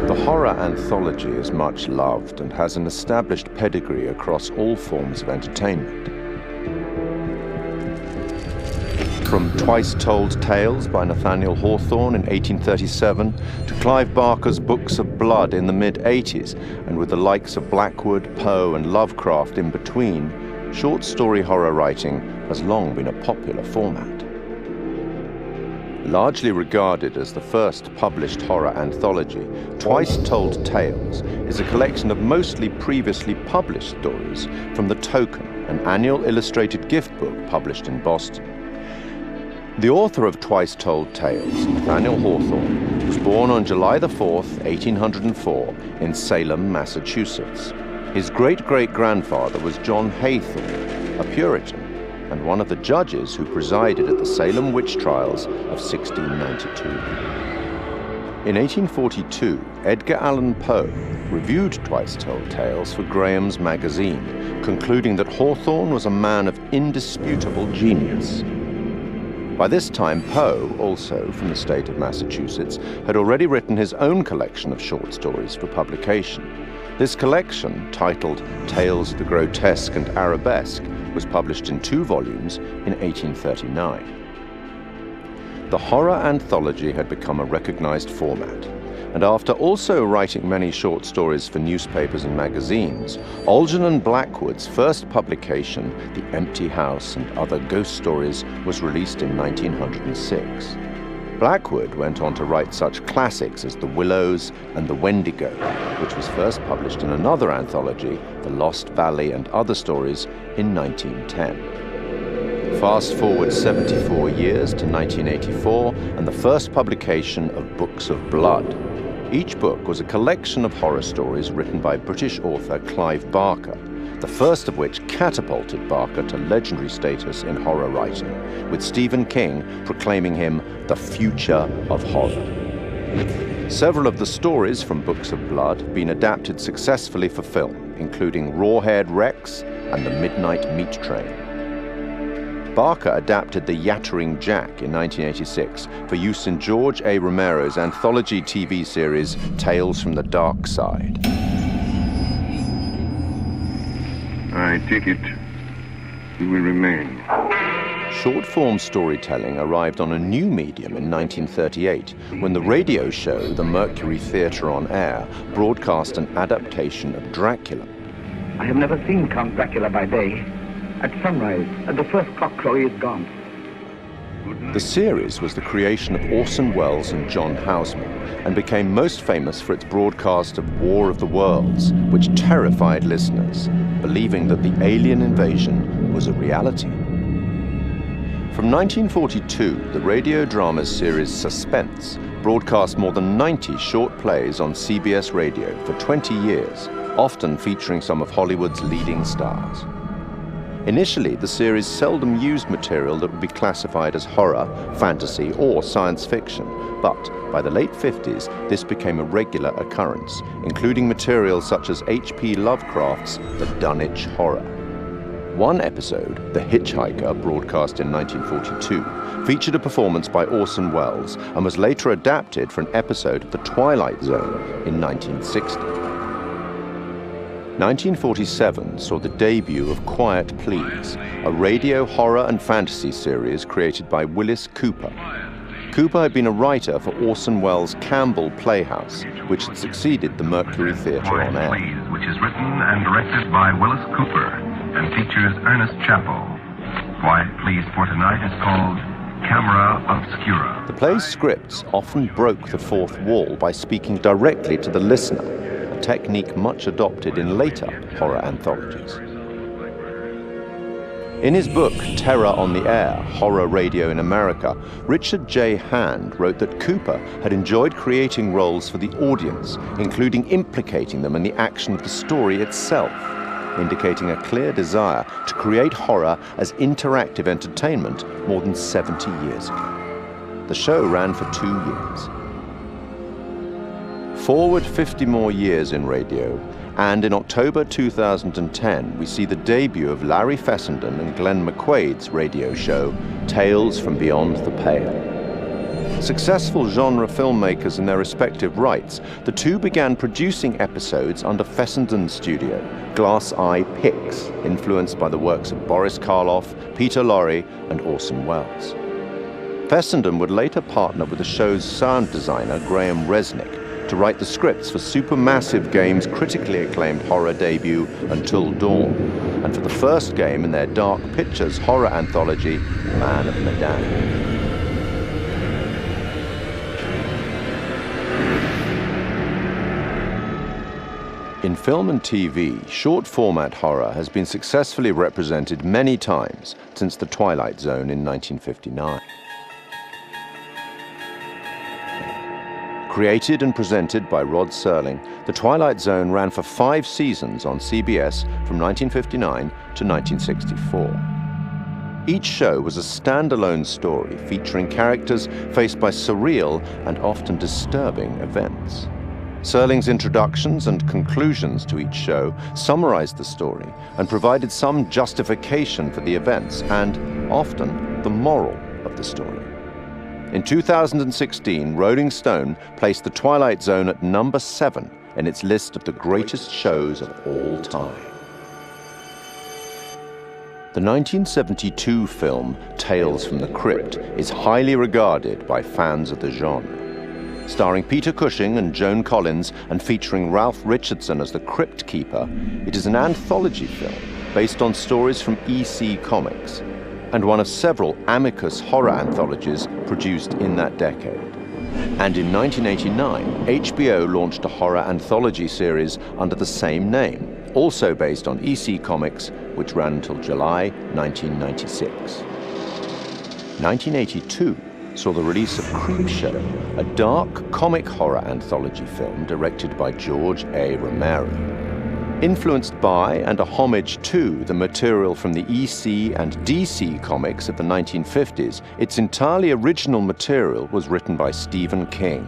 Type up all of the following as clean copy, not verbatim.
The horror anthology is much loved and has an established pedigree across all forms of entertainment. From Twice Told Tales by Nathaniel Hawthorne in 1837 to Clive Barker's Books of Blood in the mid-80s, and with the likes of Blackwood, Poe and Lovecraft in between, short story horror writing has long been a popular format. Largely regarded as the first published horror anthology, Twice Told Tales is a collection of mostly previously published stories from The Token, an annual illustrated gift book published in Boston. The author of Twice Told Tales, Nathaniel Hawthorne, was born on July 4th, 1804, in Salem, Massachusetts. His great-great-grandfather was John Haythorne, a Puritan, and one of the judges who presided at the Salem witch trials of 1692. In 1842, Edgar Allan Poe reviewed Twice Told Tales for Graham's magazine, concluding that Hawthorne was a man of indisputable genius. By this time, Poe, also from the state of Massachusetts, had already written his own collection of short stories for publication. This collection, titled Tales of the Grotesque and Arabesque, was published in 2 volumes in 1839. The horror anthology had become a recognized format, and after also writing many short stories for newspapers and magazines, Algernon and Blackwood's first publication, The Empty House and Other Ghost Stories, was released in 1906. Blackwood went on to write such classics as The Willows and The Wendigo, which was first published in another anthology, The Lost Valley and Other Stories, in 1910. Fast forward 74 years to 1984 and the first publication of Books of Blood. Each book was a collection of horror stories written by British author Clive Barker, the first of which catapulted Barker to legendary status in horror writing, with Stephen King proclaiming him the future of horror. Several of the stories from Books of Blood have been adapted successfully for film, including Rawhead Rex and The Midnight Meat Train. Barker adapted The Yattering Jack in 1986 for use in George A. Romero's anthology TV series Tales from the Dark Side. I take it you will remain. Short-form storytelling arrived on a new medium in 1938 when the radio show The Mercury Theatre on Air broadcast an adaptation of Dracula. I have never seen Count Dracula by day. At sunrise, at the first cockcrow, he is gone. The series was the creation of Orson Welles and John Houseman and became most famous for its broadcast of War of the Worlds, which terrified listeners, believing that the alien invasion was a reality. From 1942, the radio drama series Suspense broadcast more than 90 short plays on CBS radio for 20 years, often featuring some of Hollywood's leading stars. Initially, the series seldom used material that would be classified as horror, fantasy, or science fiction, but by the late 50s, this became a regular occurrence, including material such as H.P. Lovecraft's The Dunwich Horror. One episode, The Hitchhiker, broadcast in 1942, featured a performance by Orson Welles and was later adapted for an episode of The Twilight Zone in 1960. 1947 saw the debut of Quiet Please, a radio horror and fantasy series created by Willis Cooper. Cooper had been a writer for Orson Welles' Campbell Playhouse, which had succeeded the Mercury Theatre on Air. Quiet Please, which is written and directed by Willis Cooper and features Ernest Chappell. Quiet Please for tonight is called Camera Obscura. The play's scripts often broke the fourth wall by speaking directly to the listener, a technique much adopted in later horror anthologies. In his book, Terror on the Air, Horror Radio in America, Richard J. Hand wrote that Cooper had enjoyed creating roles for the audience, including implicating them in the action of the story itself, indicating a clear desire to create horror as interactive entertainment more than 70 years ago. The show ran for 2 years. Forward 50 more years in radio, and in October 2010, we see the debut of Larry Fessenden and Glenn McQuaid's radio show, Tales from Beyond the Pale. Successful genre filmmakers in their respective rights, the two began producing episodes under Fessenden Studio, Glass Eye Pix, influenced by the works of Boris Karloff, Peter Lorre, and Orson Welles. Fessenden would later partner with the show's sound designer, Graham Resnick, to write the scripts for Supermassive Games' critically acclaimed horror debut, Until Dawn, and for the first game in their Dark Pictures horror anthology, Man of Medan. In film and TV, short-format horror has been successfully represented many times since The Twilight Zone in 1959. Created and presented by Rod Serling, The Twilight Zone ran for 5 seasons on CBS from 1959 to 1964. Each show was a standalone story featuring characters faced by surreal and often disturbing events. Serling's introductions and conclusions to each show summarized the story and provided some justification for the events and, often, the moral of the story. In 2016, Rolling Stone placed The Twilight Zone at number 7 in its list of the greatest shows of all time. The 1972 film Tales from the Crypt is highly regarded by fans of the genre. Starring Peter Cushing and Joan Collins and featuring Ralph Richardson as the Crypt Keeper, it is an anthology film based on stories from EC Comics, and one of several Amicus horror anthologies produced in that decade. And in 1989, HBO launched a horror anthology series under the same name, also based on EC Comics, which ran until July 1996. 1982 saw the release of Creepshow, a dark comic horror anthology film directed by George A. Romero. Influenced by and a homage to the material from the EC and DC comics of the 1950s, its entirely original material was written by Stephen King,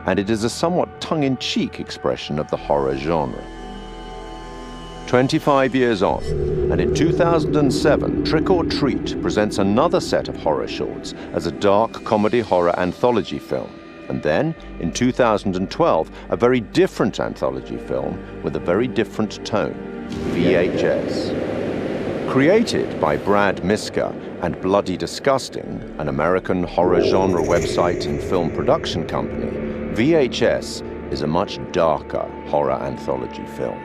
and it is a somewhat tongue-in-cheek expression of the horror genre. 25 years on, and in 2007, Trick or Treat presents another set of horror shorts as a dark comedy horror anthology film. And then, in 2012, a very different anthology film with a very different tone, VHS. Created by Brad Miska and Bloody Disgusting, an American horror genre website and film production company, VHS is a much darker horror anthology film.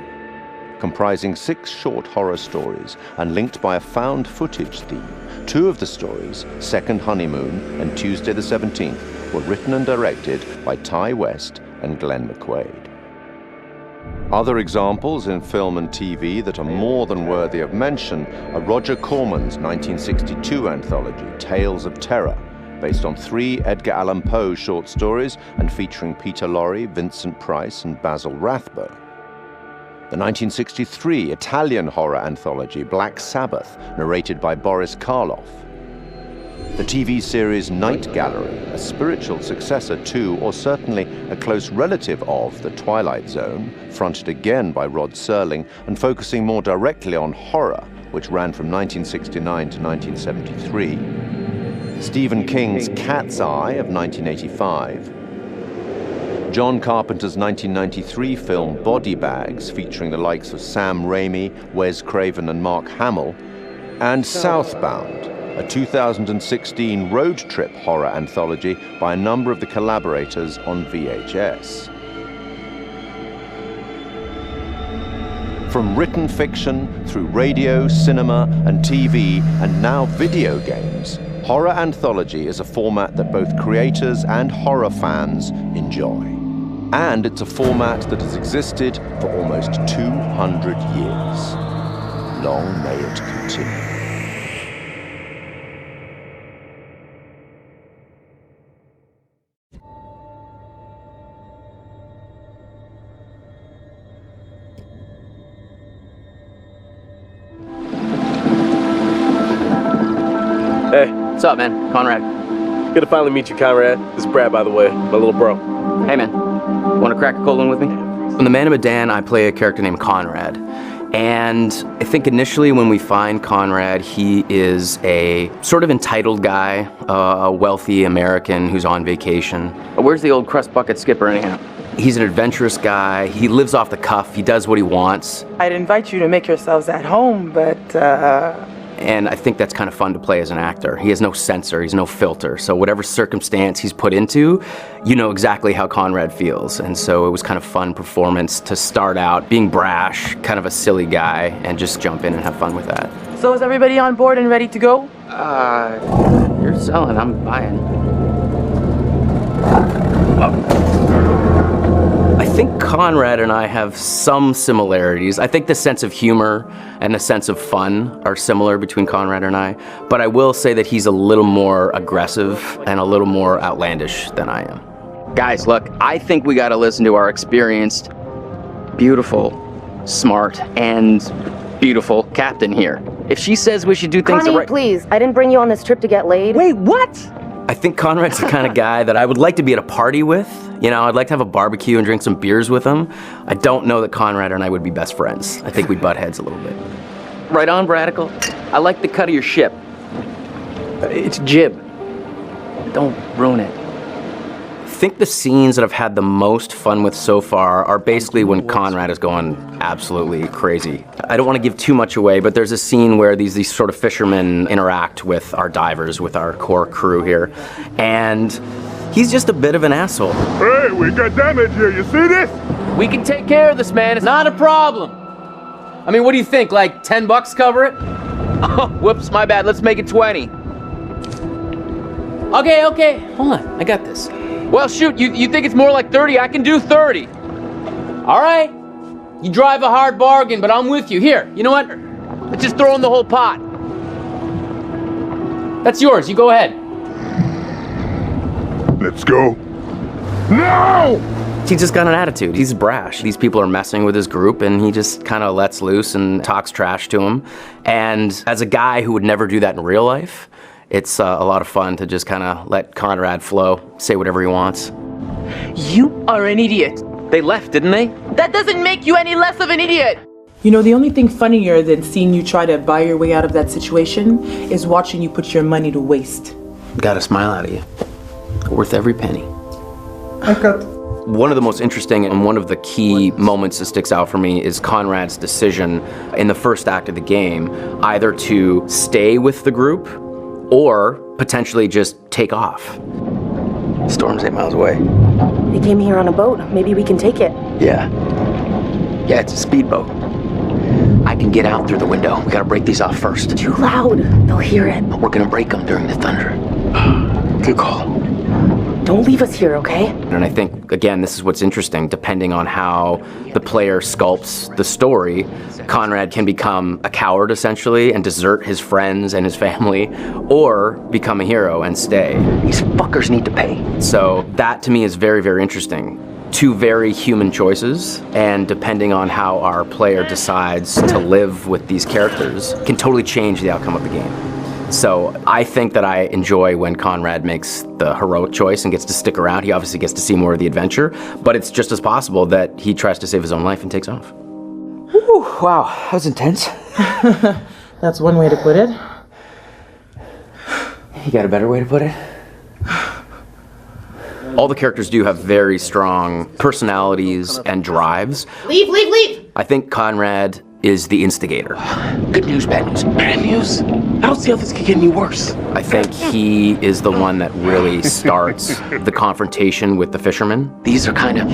Comprising 6 short horror stories and linked by a found footage theme, 2 of the stories, Second Honeymoon and Tuesday the 17th, were written and directed by Ty West and Glenn McQuaid. Other examples in film and TV that are more than worthy of mention are Roger Corman's 1962 anthology, Tales of Terror, based on 3 Edgar Allan Poe short stories and featuring Peter Lorre, Vincent Price, and Basil Rathbone. The 1963 Italian horror anthology, Black Sabbath, narrated by Boris Karloff. The TV series Night Gallery, a spiritual successor to, or certainly a close relative of, The Twilight Zone, fronted again by Rod Serling and focusing more directly on horror, which ran from 1969 to 1973. Stephen King's Cat's Eye of 1985. John Carpenter's 1993 film Body Bags, featuring the likes of Sam Raimi, Wes Craven, and Mark Hamill. And Southbound, a 2016 road trip horror anthology by a number of the collaborators on VHS. From written fiction through radio, cinema, and TV, and now video games, horror anthology is a format that both creators and horror fans enjoy. And it's a format that has existed for almost 200 years. Long may it continue. Hey, what's up, man? Conrad. Good to finally meet you, Conrad. This is Brad, by the way, my little bro. Hey, man. Want to crack a cold one with me? In The Man of Medan, I play a character named Conrad. And I think initially when we find Conrad, he is a sort of entitled guy, a wealthy American who's on vacation. Where's the old crust bucket skipper anyhow? He's an adventurous guy. He lives off the cuff. He does what he wants. I'd invite you to make yourselves at home, but And I think that's kind of fun to play as an actor. He has no censor, he's no filter. So whatever circumstance he's put into, you know exactly how Conrad feels. And so it was kind of fun performance to start out being brash, kind of a silly guy, and just jump in and have fun with that. So is everybody on board and ready to go? You're selling, I'm buying. I think Conrad and I have some similarities. I think the sense of humor and the sense of fun are similar between Conrad and I, but I will say that he's a little more aggressive and a little more outlandish than I am. Guys, look, I think we gotta listen to our experienced, beautiful, smart, and beautiful captain here. If she says we should do things Connie, the right... please, I didn't bring you on this trip to get laid. Wait, what? I think Conrad's the kind of guy that I would like to be at a party with. You know, I'd like to have a barbecue and drink some beers with him. I don't know that Conrad and I would be best friends. I think we'd butt heads a little bit. Right on, Bradical. I like the cut of your ship. It's jib. Don't ruin it. I think the scenes that I've had the most fun with so far are basically when Conrad is going absolutely crazy. I don't want to give too much away, but there's a scene where these sort of fishermen interact with our divers, with our core crew here, and he's just a bit of an asshole. Hey, we got damage here. You see this? We can take care of this, man. It's not a problem. I mean, what do you think? Like $10 cover it? Oh, whoops, my bad. Let's make it 20. Okay. Hold on, I got this. Well, shoot, you think it's more like 30? I can do 30. All right. You drive a hard bargain, but I'm with you. Here, you know what? Let's just throw in the whole pot. That's yours. You go ahead. Let's go. No! He's just got an attitude. He's brash. These people are messing with his group, and he just kind of lets loose and talks trash to them. And as a guy who would never do that in real life, it's a lot of fun to just kind of let Conrad flow, say whatever he wants. You are an idiot. They left, didn't they? That doesn't make you any less of an idiot. You know, the only thing funnier than seeing you try to buy your way out of that situation is watching you put your money to waste. Got a smile out of you. Worth every penny. I got. One of the most interesting and one of the key moments that sticks out for me is Conrad's decision in the first act of the game, either to stay with the group or potentially just take off. Storm's 8 miles away. They came here on a boat. Maybe we can take it. Yeah, it's a speedboat. I can get out through the window. We gotta break these off first. Too loud. They'll hear it. But we're gonna break them during the thunder. Good call. Don't leave us here, okay? And I think, again, this is what's interesting. Depending on how the player sculpts the story, Conrad can become a coward, essentially, and desert his friends and his family, or become a hero and stay. These fuckers need to pay. So that, to me, is very, very interesting. Two very human choices, and depending on how our player decides to live with these characters, can totally change the outcome of the game. So I think that I enjoy when Conrad makes the heroic choice and gets to stick around. He obviously gets to see more of the adventure, but it's just as possible that he tries to save his own life and takes off. Whew, wow, that was intense. That's one way to put it. You got a better way to put it? All the characters do have very strong personalities and drives. Leave! I think Conrad is the instigator. Good news, bad news. Bad news? I don't see how this could get any worse. I think he is the one that really starts the confrontation with the fishermen. These are kind of...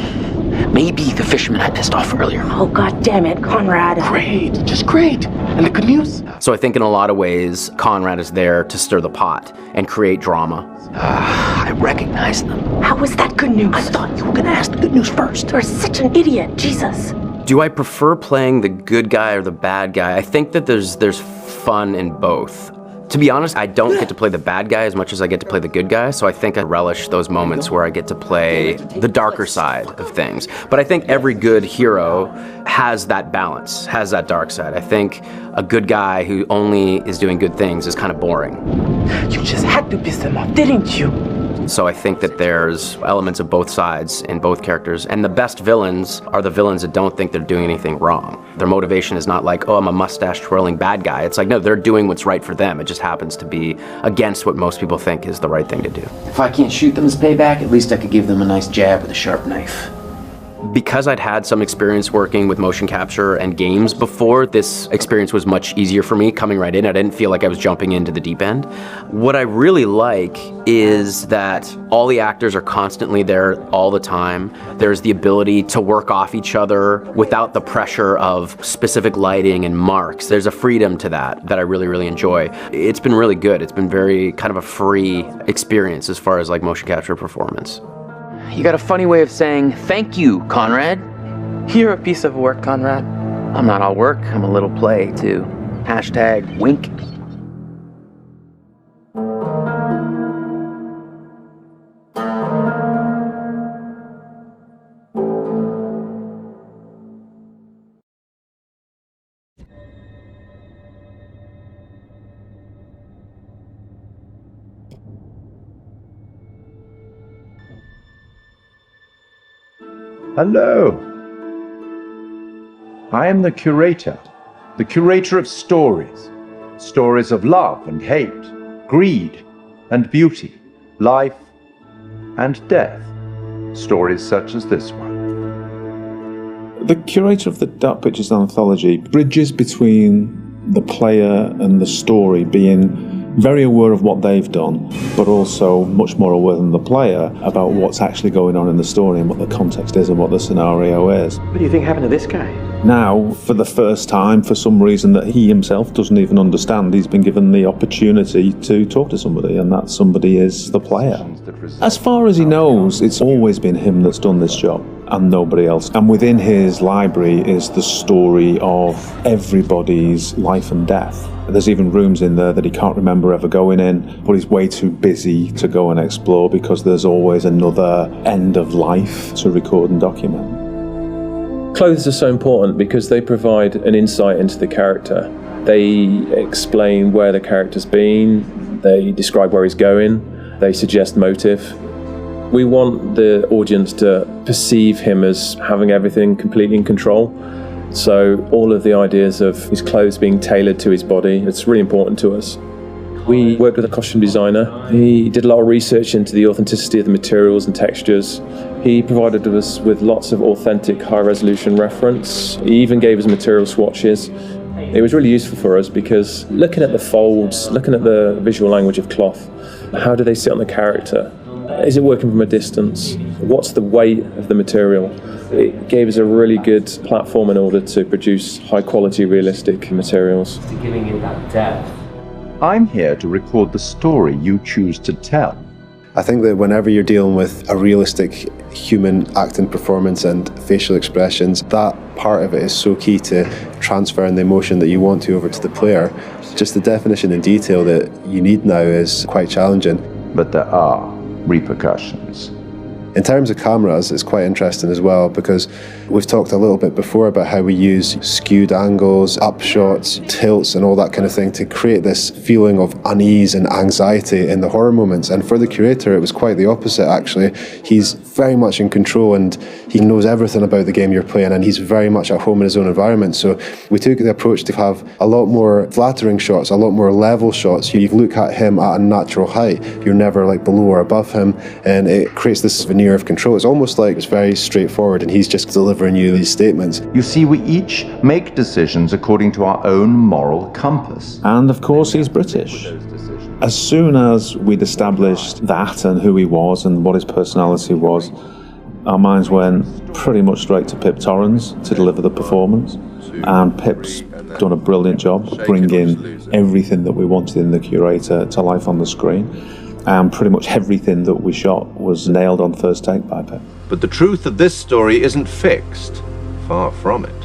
Maybe the fishermen I pissed off earlier. Oh, God damn it, Conrad. Great, just great. And the good news? So I think in a lot of ways, Conrad is there to stir the pot and create drama. I recognize them. How was that good news? I thought you were gonna ask the good news first. You're such an idiot, Jesus. Do I prefer playing the good guy or the bad guy? I think that there's fun in both. To be honest, I don't get to play the bad guy as much as I get to play the good guy, so I think I relish those moments where I get to play the darker side of things. But I think every good hero has that balance, has that dark side. I think a good guy who only is doing good things is kind of boring. You just had to piss them off, didn't you? So I think that there's elements of both sides in both characters. And the best villains are the villains that don't think they're doing anything wrong. Their motivation is not like, oh, I'm a mustache-twirling bad guy. It's like, no, they're doing what's right for them. It just happens to be against what most people think is the right thing to do. If I can't shoot them as payback, at least I could give them a nice jab with a sharp knife. Because I'd had some experience working with motion capture and games before, this experience was much easier for me coming right in. I didn't feel like I was jumping into the deep end. What I really like is that all the actors are constantly there all the time. There's the ability to work off each other without the pressure of specific lighting and marks. There's a freedom to that I really, really enjoy. It's been really good. It's been very kind of a free experience as far as like motion capture performance. You got a funny way of saying thank you, Conrad. You're a piece of work, Conrad. I'm not all work, I'm a little play, too. Hashtag wink. Hello. I am the Curator of stories. Stories of love and hate, greed and beauty, life and death. Stories such as this one. The Curator of the Dark Pictures Anthology bridges between the player and the story, being very aware of what they've done, but also much more aware than the player about what's actually going on in the story and what the context is and what the scenario is. What do you think happened to this guy? Now, for the first time, for some reason that he himself doesn't even understand, he's been given the opportunity to talk to somebody, and that somebody is the player. As far as he knows, it's always been him that's done this job, and nobody else. And within his library is the story of everybody's life and death. There's even rooms in there that he can't remember ever going in, but he's way too busy to go and explore because there's always another end of life to record and document. Clothes are so important because they provide an insight into the character. They explain where the character's been, they describe where he's going, they suggest motive. We want the audience to perceive him as having everything completely in control. So all of the ideas of his clothes being tailored to his body, it's really important to us. We worked with a costume designer. He did a lot of research into the authenticity of the materials and textures. He provided us with lots of authentic high-resolution reference. He even gave us material swatches. It was really useful for us because looking at the folds, looking at the visual language of cloth, how do they sit on the character? Is it working from a distance? What's the weight of the material? It gave us a really good platform in order to produce high-quality, realistic materials. Giving it that depth. I'm here to record the story you choose to tell. I think that whenever you're dealing with a realistic human acting performance and facial expressions, that part of it is so key to transferring the emotion that you want to over to the player. Just the definition and detail that you need now is quite challenging. But there are repercussions. In terms of cameras, it's quite interesting as well because we've talked a little bit before about how we use skewed angles, upshots, tilts and all that kind of thing to create this feeling of unease and anxiety in the horror moments. And for the Curator, it was quite the opposite actually. He's very much in control and he knows everything about the game you're playing and he's very much at home in his own environment. So we took the approach to have a lot more flattering shots, a lot more level shots. You look at him at a natural height. You're never like below or above him and it creates this veneer of control. It's almost like it's very straightforward and he's just delivering you these statements. You see, we each make decisions according to our own moral compass. And of course he's British. As soon as we'd established that and who he was and what his personality was, our minds went pretty much straight to Pip Torrens to deliver the performance. And Pip's done a brilliant job bringing everything that we wanted in the Curator to life on the screen. And pretty much everything that we shot was nailed on first take by Pip. But the truth of this story isn't fixed. Far from it.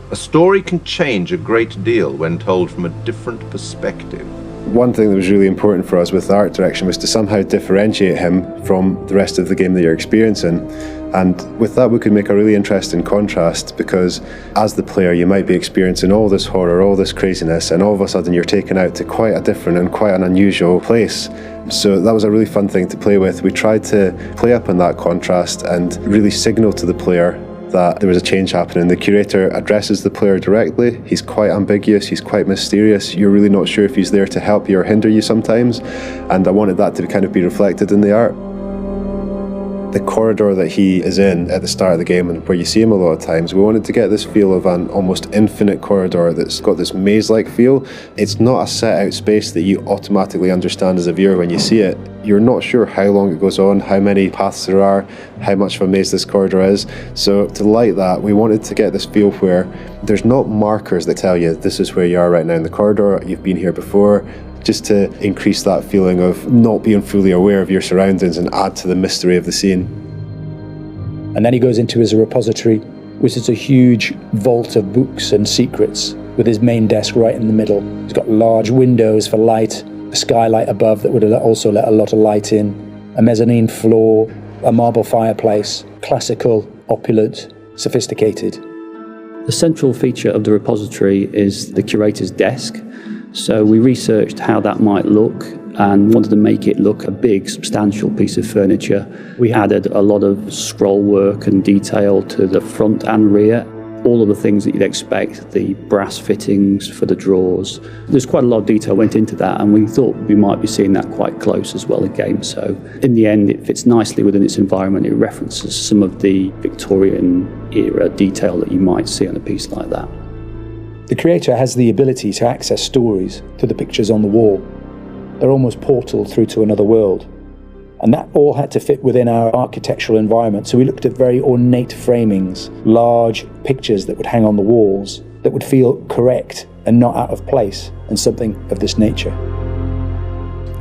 A story can change a great deal when told from a different perspective. One thing that was really important for us with the art direction was to somehow differentiate him from the rest of the game that you're experiencing. And with that, we could make a really interesting contrast, because as the player, you might be experiencing all this horror, all this craziness, and all of a sudden you're taken out to quite a different and quite an unusual place. So that was a really fun thing to play with. We tried to play up on that contrast and really signal to the player that there was a change happening. The curator addresses the player directly. He's quite ambiguous, he's quite mysterious. You're really not sure if he's there to help you or hinder you sometimes. And I wanted that to kind of be reflected in the art. The corridor that he is in at the start of the game, and where you see him a lot of times, we wanted to get this feel of an almost infinite corridor that's got this maze-like feel. It's not a set-out space that you automatically understand as a viewer when you see it. You're not sure how long it goes on, how many paths there are, how much of a maze this corridor is. So to light that, we wanted to get this feel where there's not markers that tell you this is where you are right now in the corridor, you've been here before, just to increase that feeling of not being fully aware of your surroundings and add to the mystery of the scene. And then he goes into his repository, which is a huge vault of books and secrets, with his main desk right in the middle. He's got large windows for light, a skylight above that would also let a lot of light in, a mezzanine floor, a marble fireplace, classical, opulent, sophisticated. The central feature of the repository is the curator's desk. So we researched how that might look and wanted to make it look a big, substantial piece of furniture. We added a lot of scroll work and detail to the front and rear. All of the things that you'd expect, the brass fittings for the drawers. There's quite a lot of detail went into that, and we thought we might be seeing that quite close as well again. So in the end, it fits nicely within its environment. It references some of the Victorian era detail that you might see on a piece like that. The creator has the ability to access stories through the pictures on the wall. They're almost portals through to another world. And that all had to fit within our architectural environment. So we looked at very ornate framings, large pictures that would hang on the walls, that would feel correct and not out of place, and something of this nature.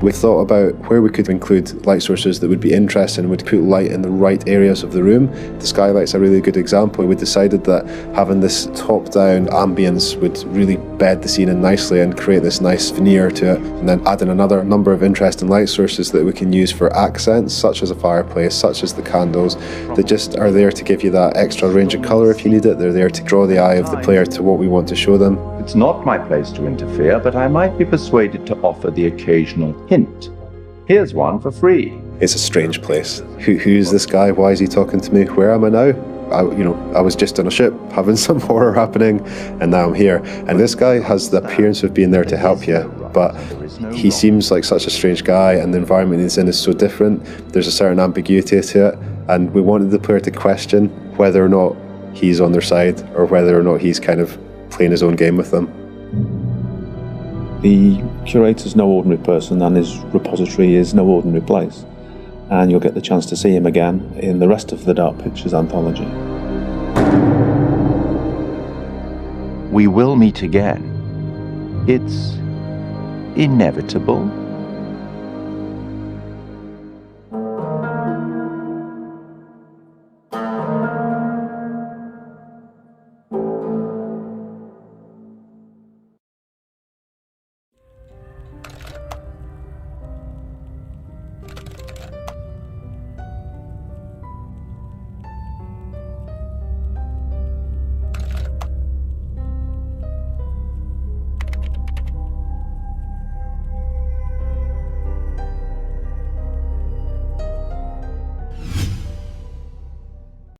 We thought about where we could include light sources that would be interesting, would put light in the right areas of the room. The skylight's a really good example. We decided that having this top-down ambience would really bed the scene in nicely and create this nice veneer to it. And then adding another number of interesting light sources that we can use for accents, such as a fireplace, such as the candles, that just are there to give you that extra range of colour if you need it. They're there to draw the eye of the player to what we want to show them. It's not my place to interfere, but I might be persuaded to offer the occasional hint. Here's one for free. It's a strange place. Who's this guy? Why is he talking to me? Where am I now? I was just on a ship having some horror happening, and now I'm here. And this guy has the appearance of being there to help you, but he seems like such a strange guy, and the environment he's in is so different. There's a certain ambiguity to it, and we wanted the player to question whether or not he's on their side, or whether or not he's kind of playing his own game with them. The curator's no ordinary person, and his repository is no ordinary place. And you'll get the chance to see him again in the rest of the Dark Pictures anthology. We will meet again. It's inevitable.